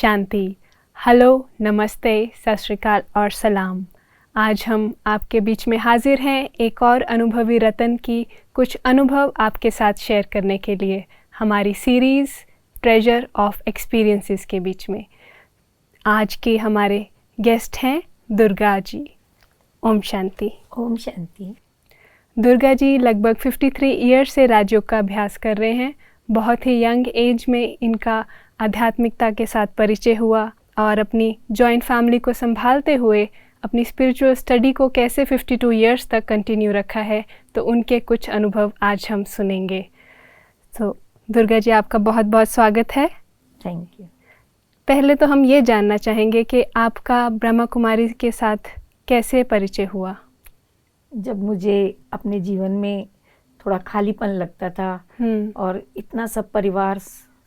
शांति। Hello, नमस्ते, सत श्री अकाल और सलाम। आज हम आपके बीच में हाजिर हैं एक और अनुभवी रतन की कुछ अनुभव आपके साथ शेयर करने के लिए हमारी सीरीज़ ट्रेजर ऑफ एक्सपीरियंसेस के बीच में। आज के हमारे गेस्ट हैं दुर्गा जी। ओम शांति। ओम शांति। दुर्गा जी लगभग 53 ईयर से राजयोग का अभ्यास कर रहे हैं। बहुत ही यंग एज में इनका आध्यात्मिकता के साथ परिचय हुआ और अपनी जॉइंट फैमिली को संभालते हुए अपनी स्पिरिचुअल स्टडी को कैसे 52 ईयर्स तक कंटिन्यू रखा है, तो उनके कुछ अनुभव आज हम सुनेंगे। तो दुर्गा जी, आपका बहुत बहुत स्वागत है। Thank you. पहले तो हम ये जानना चाहेंगे कि आपका ब्रह्मा कुमारी के साथ कैसे परिचय हुआ। जब मुझे अपने जीवन में थोड़ा खालीपन लगता था और इतना सब परिवार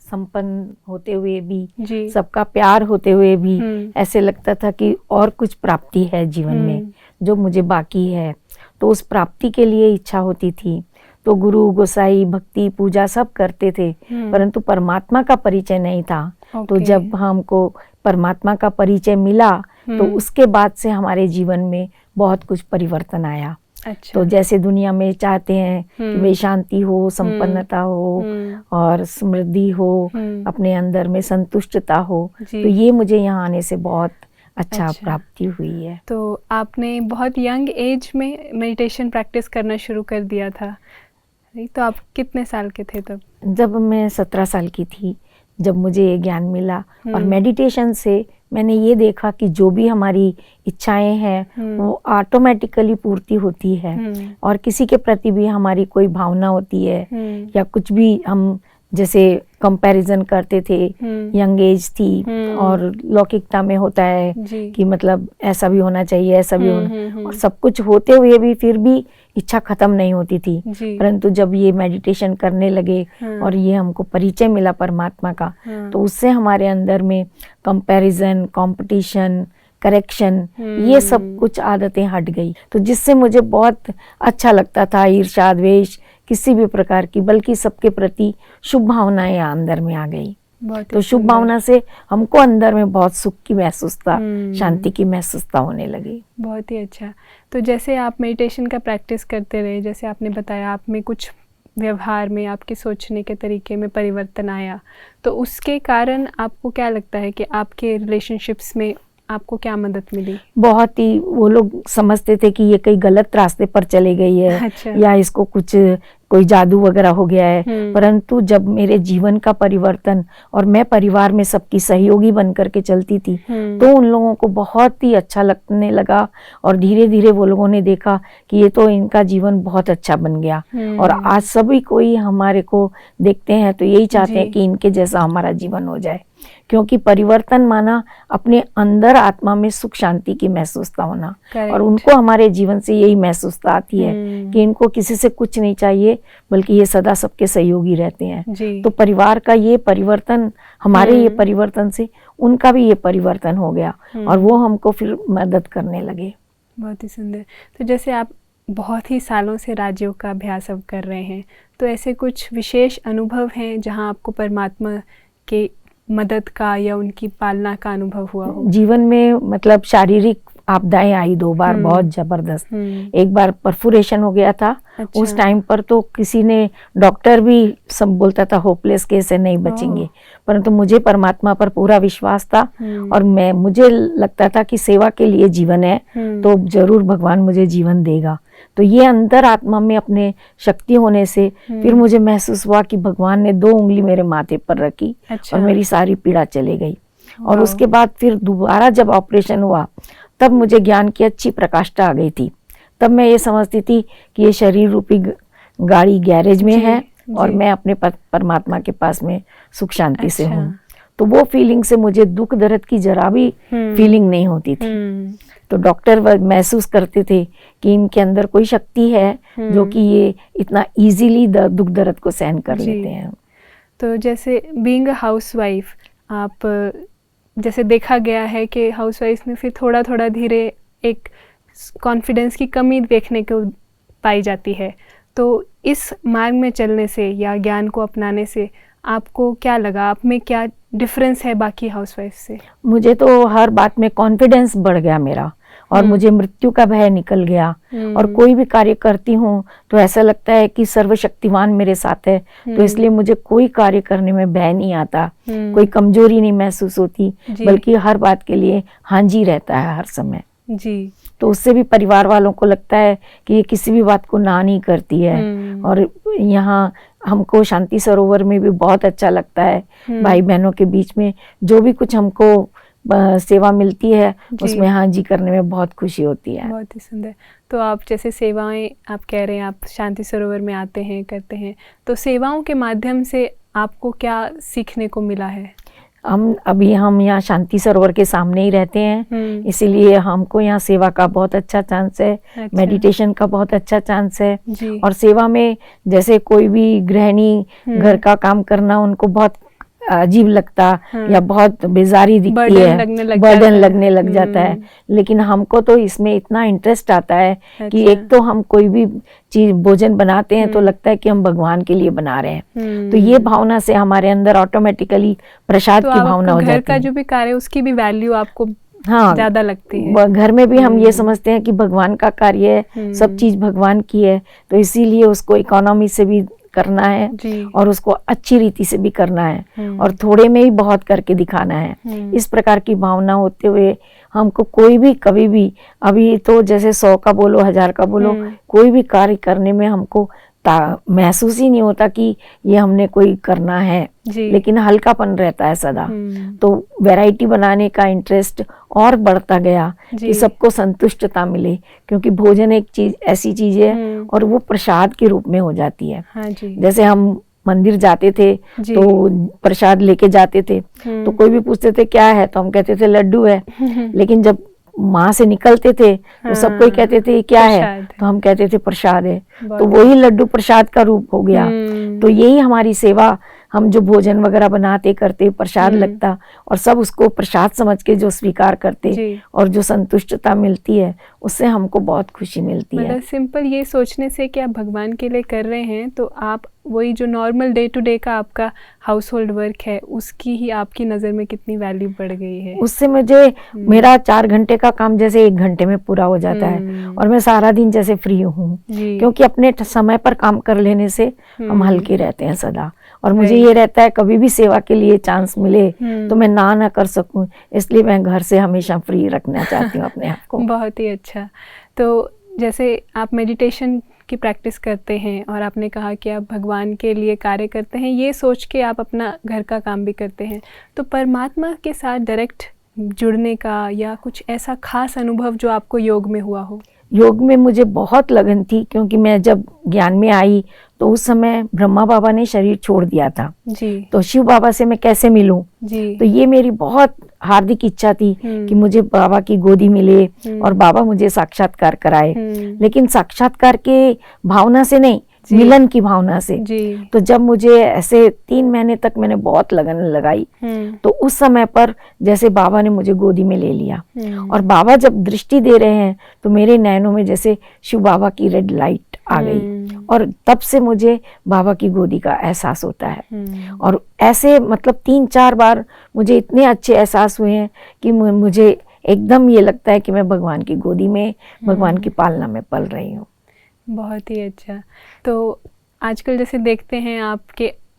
संपन्न होते हुए भी, सबका प्यार होते हुए भी ऐसे लगता था कि और कुछ प्राप्ति है जीवन में जो मुझे बाकी है, तो उस प्राप्ति के लिए इच्छा होती थी। तो गुरु गोसाई भक्ति पूजा सब करते थे, परंतु परमात्मा का परिचय नहीं था। तो जब हमको परमात्मा का परिचय मिला तो उसके बाद से हमारे जीवन में बहुत कुछ परिवर्तन आया। अच्छा। तो जैसे दुनिया में चाहते हैं कि वे शांति हो, संपन्नता हो और समृद्धि हो, अपने अंदर में संतुष्टता हो, तो ये मुझे यहाँ आने से बहुत अच्छा प्राप्ति हुई है। तो आपने बहुत यंग एज में मेडिटेशन प्रैक्टिस करना शुरू कर दिया था, तो आप कितने साल के थे तब? जब मैं 17 साल की थी, जब मुझे ये ज्ञान मिला और मेडिटेशन से मैंने ये देखा कि जो भी हमारी इच्छाएं हैं वो ऑटोमेटिकली पूर्ति होती है, और किसी के प्रति भी हमारी कोई भावना होती है या कुछ भी हम जैसे कंपैरिजन करते थे, यंग एज थी और लौकिकता में होता है कि मतलब ऐसा भी होना चाहिए, ऐसा भी होना, और सब कुछ होते हुए भी फिर भी इच्छा खत्म नहीं होती थी। परंतु जब ये मेडिटेशन करने लगे और ये हमको परिचय मिला परमात्मा का, तो उससे हमारे अंदर में कंपैरिजन, कंपटीशन, करेक्शन, ये सब कुछ आदतें हट गई। तो जिससे मुझे बहुत अच्छा लगता था, ईर्ष्या द्वेष किसी भी प्रकार की, बल्कि सबके प्रति शुभ भावनाएं अंदर में आ गई। तो शुभ भावना से हमको अंदर में बहुत सुख की महसूसता, शांति की महसूसता होने लगी। बहुत ही अच्छा। तो जैसे आप मेडिटेशन का प्रैक्टिस करते रहे, जैसे आपने बताया आप में कुछ व्यवहार में, आपके सोचने के तरीके में परिवर्तन आया, तो उसके कारण आपको क्या लगता है कि आपके रिलेशनशिप्स में आपको क्या मदद मिली? बहुत ही, वो लोग समझते थे कि ये कहीं गलत रास्ते पर चले गई है। अच्छा। या इसको कुछ कोई जादू वगैरह हो गया है। परंतु जब मेरे जीवन का परिवर्तन और मैं परिवार में सबकी सहयोगी बन करके चलती थी, तो उन लोगों को बहुत ही अच्छा लगने लगा और धीरे धीरे वो लोगों ने देखा कि ये तो इनका जीवन बहुत अच्छा बन गया। और आज सभी कोई हमारे को देखते हैं तो यही चाहते हैं कि इनके जैसा हमारा जीवन हो जाए, क्योंकि परिवर्तन माना अपने अंदर आत्मा में सुख शांति की महसूसता होना। और उनको हमारे जीवन से यही महसूसता आती है कि इनको किसी से कुछ नहीं चाहिए, बल्कि ये सदा सबके सहयोगी रहते हैं। तो परिवार का ये परिवर्तन, हमारे ये परिवर्तन से उनका भी ये परिवर्तन हो गया और वो हमको फिर मदद करने लगे। बहुत ही सुंदर। तो जैसे आप बहुत ही सालों से राजयोग का अभ्यास अब कर रहे हैं, तो ऐसे कुछ विशेष अनुभव हैं जहां आपको परमात्मा के मदद का या उनकी पालना का अनुभव हुआ हो? जीवन में मतलब शारीरिक आपदाएं आई 2 बार, बहुत जबरदस्त। एक बार परफोरेशन हो गया था। अच्छा। उस टाइम पर तो किसी ने, डॉक्टर भी सब बोलता था होपलेस केस है, नहीं बचेंगे, परंतु मुझे परमात्मा पर पूरा विश्वास था और मुझे लगता था कि सेवा के लिए जीवन है तो जरूर भगवान मुझे जीवन देगा। तो ये अंदर आत्मा में अपने शक्ति होने से फिर मुझे महसूस हुआ कि भगवान ने 2 उंगली मेरे माथे पर रखी। अच्छा। और मेरी सारी पीड़ा चली गई। और उसके बाद फिर दोबारा जब ऑपरेशन हुआ, तब मुझे ज्ञान की अच्छी प्रकाष्ठा आ गई थी। तब मैं ये समझती थी कि ये शरीर रूपी गाड़ी गैरेज में है और मैं अपने परमात्मा के पास में सुख शांति से हूँ। तो वो फीलिंग से मुझे दुख दर्द की जरा भी फीलिंग नहीं होती थी। तो डॉक्टर महसूस करते थे कि इनके अंदर कोई शक्ति है जो कि ये इतना इजीली दुख दर्द को सहन कर लेते हैं। तो जैसे बीइंग अ हाउसवाइफ, आप जैसे देखा गया है कि हाउसवाइफ में फिर थोड़ा थोड़ा धीरे एक कॉन्फिडेंस की कमी देखने को पाई जाती है। तो इस मार्ग में चलने से या ज्ञान को अपनाने से आपको क्या लगा, आप में क्या डिफरेंस है बाकी हाउसवाइफ से? मुझे तो हर बात में कॉन्फिडेंस बढ़ गया मेरा, और मुझे मृत्यु का भय निकल गया। और कोई भी कार्य करती हूँ तो ऐसा लगता है कि सर्वशक्तिमान मेरे साथ है, तो इसलिए मुझे कोई कार्य करने में भय नहीं आता, कोई कमजोरी नहीं महसूस होती, बल्कि हर बात के लिए हाँ जी रहता है हर समय जी। तो उससे भी परिवार वालों को लगता है कि ये किसी भी बात को ना नहीं करती है। और यहाँ हमको शांति सरोवर में भी बहुत अच्छा लगता है, भाई बहनों के बीच में जो भी कुछ हमको सेवा मिलती है उसमें हाँ जी करने में बहुत खुशी होती है। बहुत ही सुंदर। तो आप जैसे सेवाएं आप कह रहे हैं, आप शांति सरोवर में आते हैं, करते हैं, तो सेवाओं के माध्यम से आपको क्या सीखने को मिला है? हम यहाँ शांति सरोवर के सामने ही रहते हैं, इसीलिए हमको यहाँ सेवा का बहुत अच्छा चांस है। अच्छा। मेडिटेशन का बहुत अच्छा चांस है। और सेवा में जैसे कोई भी गृहिणी घर का काम करना उनको बहुत अजीब लगता या बहुत बेजारी दिखती है, बर्डन लगने लग जाता है, लेकिन हमको तो इसमें इतना इंटरेस्ट आता है। अच्छा। कि एक तो हम कोई भी चीज भोजन बनाते हैं तो लगता है कि हम भगवान के लिए बना रहे हैं, तो ये भावना से हमारे अंदर ऑटोमेटिकली प्रसाद की भावना हो जाती है। घर का जो भी कार्य उसकी भी वैल्यू आपको ज्यादा लगती है। घर में भी हम ये समझते हैं कि भगवान का कार्य है, सब चीज भगवान की है, तो इसीलिए उसको इकोनॉमी से भी करना है और उसको अच्छी रीति से भी करना है और थोड़े में ही बहुत करके दिखाना है। इस प्रकार की भावना होते हुए हमको कोई भी कभी भी, अभी तो जैसे 100 का बोलो 1000 का बोलो, कोई भी कार्य करने में हमको महसूस ही नहीं होता कि ये हमने कोई करना है, लेकिन हल्कापन रहता है सदा। तो वैरायटी बनाने का इंटरेस्ट और बढ़ता गया कि सबको संतुष्टता मिले, क्योंकि भोजन एक चीज ऐसी चीज है और वो प्रसाद के रूप में हो जाती है। हाँ जी। जैसे हम मंदिर जाते थे तो प्रसाद लेके जाते थे, तो कोई भी पूछते थे क्या है, तो हम कहते थे लड्डू है, लेकिन जब माँ से निकलते थे तो सब कोई कहते थे क्या है, तो हम कहते थे प्रसाद है, तो वही लड्डू प्रसाद का रूप हो गया। तो यही हमारी सेवा, हम जो भोजन वगैरह बनाते करते प्रसाद लगता और सब उसको प्रसाद समझ के जो स्वीकार करते और जो संतुष्टता मिलती है उससे हमको बहुत खुशी मिलती है। मतलब सिंपल ये सोचने से कि आप भगवान के लिए कर रहे हैं, तो आप वही जो नॉर्मल डे टू डे का आपका हाउस होल्ड वर्क है उसकी ही आपकी नज़र में कितनी वैल्यू बढ़ गई है। उससे मुझे मेरा 4 घंटे का काम जैसे 1 घंटे में पूरा हो जाता है और मैं सारा दिन जैसे फ्री हूँ, क्योंकि अपने समय पर काम कर लेने से हम हल्के रहते हैं सदा। और मुझे ये रहता है कभी भी सेवा के लिए चांस मिले तो मैं ना कर सकूं, इसलिए मैं घर से हमेशा फ्री रखना चाहती हूँ अपने आप को। बहुत ही अच्छा। तो जैसे आप मेडिटेशन की प्रैक्टिस करते हैं और आपने कहा कि आप भगवान के लिए कार्य करते हैं, ये सोच के आप अपना घर का काम भी करते हैं, तो परमात्मा के साथ डायरेक्ट जुड़ने का या कुछ ऐसा खास अनुभव जो आपको योग में हुआ हो? योग में मुझे बहुत लगन थी, क्योंकि मैं जब ज्ञान में आई तो उस समय ब्रह्मा बाबा ने शरीर छोड़ दिया था जी। तो शिव बाबा से मैं कैसे मिलूं जी। तो ये मेरी बहुत हार्दिक इच्छा थी कि मुझे बाबा की गोदी मिले और बाबा मुझे साक्षात्कार कराए, लेकिन साक्षात्कार के भावना से नहीं, मिलन की भावना से। तो जब मुझे ऐसे 3 महीने तक मैंने बहुत लगन लगाई, तो उस समय पर जैसे बाबा ने मुझे गोदी में ले लिया और बाबा जब दृष्टि दे रहे हैं तो मेरे नैनों में जैसे शिव बाबा की रेड लाइट आ गई और तब से मुझे बाबा की गोदी का एहसास होता है। और ऐसे मतलब 3-4 बार मुझे इतने अच्छे एहसास हुए हैं कि मुझे एकदम ये लगता है कि मैं भगवान की गोदी में, भगवान की पालना में पल रही हूँ। बहुत ही अच्छा। तो आजकल जैसे देखते हैं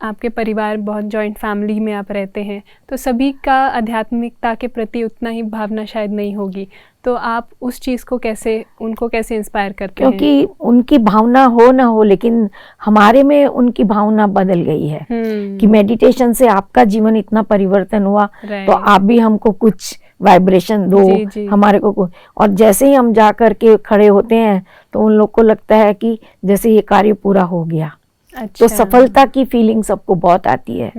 आपके परिवार बहुत जॉइंट फैमिली में आप रहते हैं, तो सभी का आध्यात्मिकता के प्रति उतना ही भावना शायद नहीं होगी, तो आप उस चीज़ को उनको कैसे इंस्पायर करते हैं? क्योंकि उनकी भावना हो ना हो, लेकिन हमारे में उनकी भावना बदल गई है कि मेडिटेशन से आपका जीवन इतना परिवर्तन हुआ, तो आप भी हमको कुछ वाइब्रेशन दो। जी। हमारे को, और जैसे ही हम जा कर के खड़े होते हैं तो उन लोग को लगता है कि जैसे ये कार्य पूरा हो गया। अच्छा। तो सफलता की फीलिंग सबको बहुत आती है।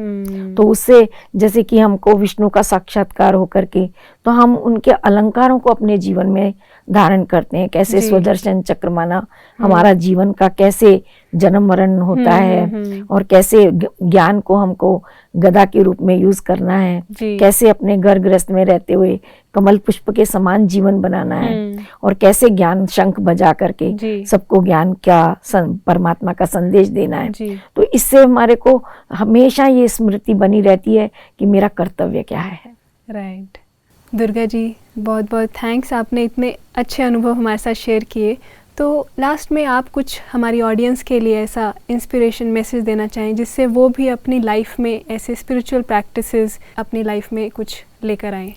तो उससे जैसे कि हमको विष्णु का साक्षात्कार होकर के, तो हम उनके अलंकारों को अपने जीवन में धारण करते हैं, कैसे स्वदर्शन चक्र माना हमारा जीवन का कैसे जन्म मरण होता है और कैसे ज्ञान को हमको गदा के रूप में यूज करना है, कैसे अपने घर गृहस्थ में रहते हुए कमल पुष्प के समान जीवन बनाना है, और कैसे ज्ञान शंख बजा करके सबको ज्ञान का परमात्मा का संदेश देना है। तो इससे हमारे को हमेशा ये स्मृति बनी रहती है कि मेरा कर्तव्य क्या है। राइट। दुर्गा जी, बहुत बहुत थैंक्स, आपने इतने अच्छे अनुभव हमारे साथ शेयर किए। तो लास्ट में आप कुछ हमारी ऑडियंस के लिए ऐसा इंस्पिरेशन मैसेज देना चाहें जिससे वो भी अपनी लाइफ में ऐसे स्पिरिचुअल प्रैक्टिसेस अपनी लाइफ में कुछ लेकर आएं।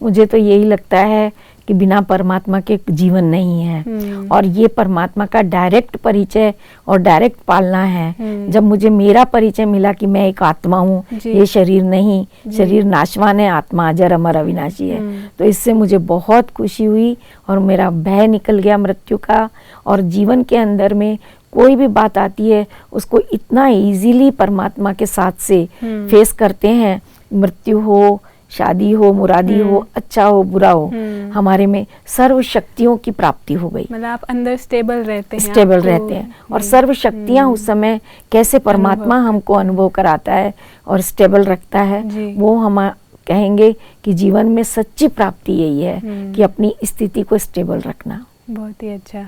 मुझे तो यही लगता है कि बिना परमात्मा के जीवन नहीं है, और ये परमात्मा का डायरेक्ट परिचय और डायरेक्ट पालना है। जब मुझे मेरा परिचय मिला कि मैं एक आत्मा हूँ, ये शरीर नहीं, शरीर नाशवान है, आत्मा अजर अमर अविनाशी है, तो इससे मुझे बहुत खुशी हुई और मेरा भय निकल गया मृत्यु का। और जीवन के अंदर में कोई भी बात आती है उसको इतना इजीली परमात्मा के साथ से फेस करते हैं। मृत्यु हो, शादी हो, मुरादी हो, अच्छा हो, बुरा हो, हमारे में सर्व शक्तियों की प्राप्ति हो गई। मतलब आप अंदर स्टेबल रहते हैं, स्टेबल रहते हैं। और सर्व शक्तियां उस समय कैसे परमात्मा हमको अनुभव कराता है और स्टेबल रखता है, वो हम कहेंगे कि जीवन में सच्ची प्राप्ति यही है कि अपनी स्थिति को स्टेबल रखना। बहुत ही अच्छा।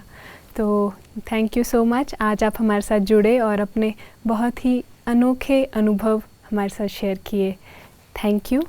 तो थैंक यू सो मच, आज आप हमारे साथ जुड़े और अपने बहुत ही अनोखे अनुभव हमारे साथ शेयर किए। Thank you.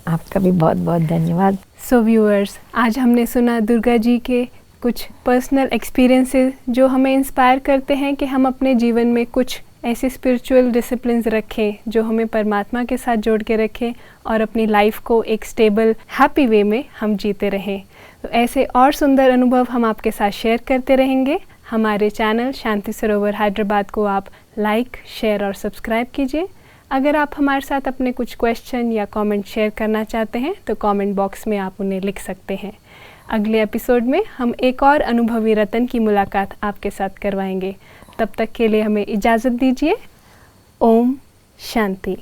आपका भी बहुत बहुत धन्यवाद। सो व्यूअर्स, आज हमने सुना दुर्गा जी के कुछ पर्सनल एक्सपीरियंसेस जो हमें इंस्पायर करते हैं कि हम अपने जीवन में कुछ ऐसे स्पिरिचुअल डिसिप्लिन्स रखें जो हमें परमात्मा के साथ जोड़ के रखें और अपनी लाइफ को एक स्टेबल हैप्पी वे में हम जीते रहें। तो ऐसे और सुंदर अनुभव हम आपके साथ शेयर करते रहेंगे। हमारे चैनल शांति सरोवर हैदराबाद को आप लाइक, शेयर और सब्सक्राइब कीजिए। अगर आप हमारे साथ अपने कुछ क्वेश्चन या कमेंट शेयर करना चाहते हैं तो कमेंट बॉक्स में आप उन्हें लिख सकते हैं। अगले एपिसोड में हम एक और अनुभवी रतन की मुलाकात आपके साथ करवाएंगे। तब तक के लिए हमें इजाज़त दीजिए। ओम शांति।